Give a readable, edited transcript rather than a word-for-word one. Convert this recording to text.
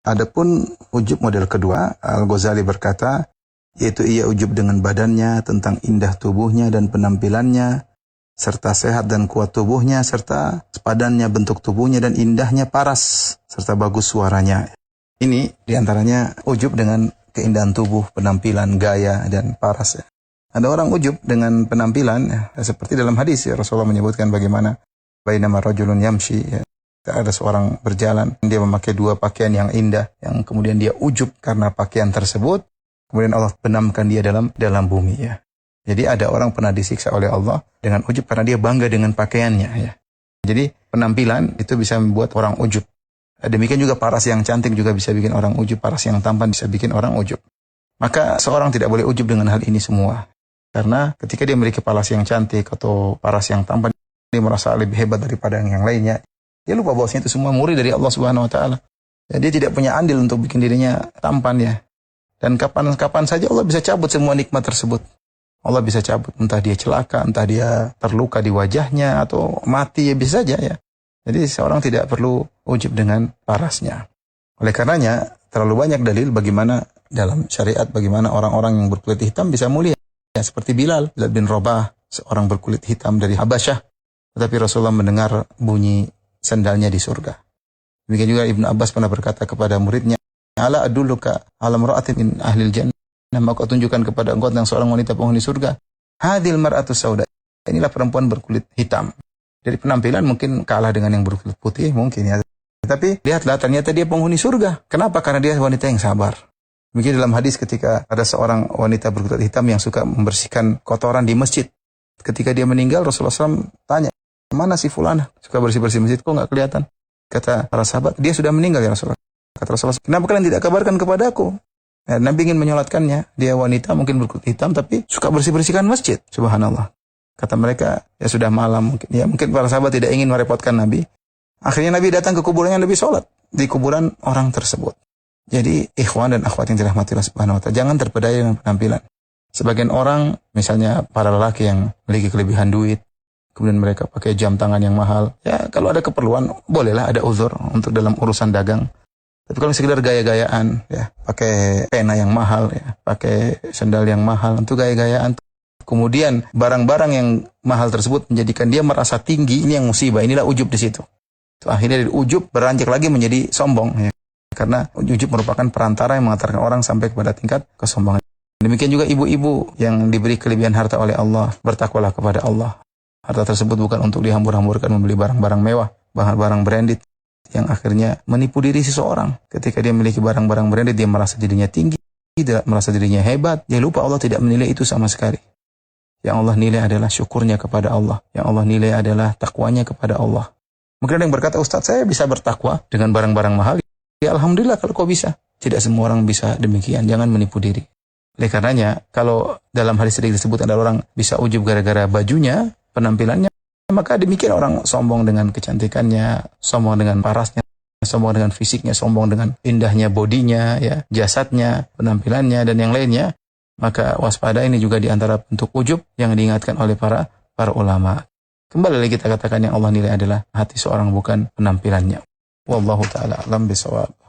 Adapun ujub model kedua, Al-Ghazali berkata, yaitu ia ujub dengan badannya, tentang indah tubuhnya dan penampilannya, serta sehat dan kuat tubuhnya, serta sepadannya bentuk tubuhnya dan indahnya paras, serta bagus suaranya. Ini diantaranya ujub dengan keindahan tubuh, penampilan, gaya, dan paras. Ada orang ujub dengan penampilan, seperti dalam hadis Rasulullah menyebutkan bagaimana bainama rajulun yamshi, ada seorang berjalan, dia memakai dua pakaian yang indah, yang kemudian dia ujub karena pakaian tersebut, kemudian Allah benamkan dia dalam bumi. Jadi ada orang pernah disiksa oleh Allah dengan ujub karena dia bangga dengan pakaiannya. Jadi penampilan itu bisa membuat orang ujub. Demikian juga paras yang cantik juga bisa bikin orang ujub, paras yang tampan bisa bikin orang ujub. Maka seorang tidak boleh ujub dengan hal ini semua. Karena ketika dia memiliki paras yang cantik atau paras yang tampan, dia merasa lebih hebat daripada yang lainnya. Dia lupa bahwasanya itu semua murid dari Allah Subhanahu wa taala. Dia tidak punya andil untuk bikin dirinya tampan ya. Dan kapan saja Allah bisa cabut semua nikmat tersebut. Allah bisa cabut, entah dia celaka, entah dia terluka di wajahnya atau mati, ya bisa saja ya. Jadi seorang tidak perlu ujub dengan parasnya. Oleh karenanya terlalu banyak dalil bagaimana dalam syariat bagaimana orang-orang yang berkulit hitam bisa mulia. Ya, seperti Bilal bin Rabah, seorang berkulit hitam dari Habasyah, tetapi Rasulullah mendengar bunyi sandalnya di surga. Demikian juga Ibnu Abbas pernah berkata kepada muridnya, "Ala adulluka ala imra'atin min ahlil jannah." Maka tunjukkan kepada engkau tentang seorang wanita penghuni surga. Hadil mar'atus sauda. Inilah perempuan berkulit hitam. Dari penampilan mungkin kalah dengan yang berkulit putih mungkin ya. Tapi lihatlah ternyata dia penghuni surga. Kenapa? Karena dia wanita yang sabar. Mungkin dalam hadis ketika ada seorang wanita berkulit hitam yang suka membersihkan kotoran di masjid. Ketika dia meninggal Rasulullah SAW tanya, mana si fulana? Suka bersih-bersih masjid kok nggak kelihatan? Kata para sahabat, dia sudah meninggal ya Rasulullah. Kata Rasulullah, kenapa kalian tidak kabarkan kepadaku? Nabi ingin menyolatkannya. Dia wanita mungkin berkulit hitam tapi suka bersih-bersihkan masjid. Subhanallah. Kata mereka, ya sudah malam mungkin. Ya mungkin para sahabat tidak ingin merepotkan Nabi. Akhirnya Nabi datang ke kuburannya, Nabi sholat di kuburan orang tersebut. Jadi ikhwan dan akhwat yang dirahmati Allah Subhanahu wa taala, jangan terpedaya dengan penampilan. Sebagian orang, misalnya para lelaki yang memiliki kelebihan duit, kemudian mereka pakai jam tangan yang mahal. Ya kalau ada keperluan, bolehlah ada uzur untuk dalam urusan dagang. Tapi kalau sekedar gaya-gayaan, ya pakai pena yang mahal, ya pakai sandal yang mahal, untuk gaya-gayaan. Kemudian barang-barang yang mahal tersebut menjadikan dia merasa tinggi, ini yang musibah, inilah ujub di situ. Akhirnya dari ujub beranjak lagi menjadi sombong, ya. Karena ujub merupakan perantara yang mengantarkan orang sampai kepada tingkat kesombongan. Demikian juga ibu-ibu yang diberi kelebihan harta oleh Allah, bertakwalah kepada Allah. Harta tersebut bukan untuk dihambur-hamburkan membeli barang-barang mewah, barang-barang branded, yang akhirnya menipu diri seseorang. Ketika dia memiliki barang-barang branded, dia merasa dirinya tinggi, tidak merasa dirinya hebat. Dia lupa Allah tidak menilai itu sama sekali. Yang Allah nilai adalah syukurnya kepada Allah. Yang Allah nilai adalah takwanya kepada Allah. Mungkin ada yang berkata, Ustaz, saya bisa bertakwa dengan barang-barang mahal. Ya Alhamdulillah kalau kau bisa. Tidak semua orang bisa demikian. Jangan menipu diri. Oleh karenanya, kalau dalam hadis tadi disebut ada orang bisa ujub gara-gara bajunya, penampilannya, maka demikian orang sombong dengan kecantikannya, sombong dengan parasnya, sombong dengan fisiknya, sombong dengan indahnya bodinya, ya, jasadnya, penampilannya, dan yang lainnya. Maka waspada ini juga diantara bentuk ujub yang diingatkan oleh para ulama. Kembali lagi kita katakan yang Allah nilai adalah hati seorang bukan penampilannya. Wallahu ta'ala alam bisawab.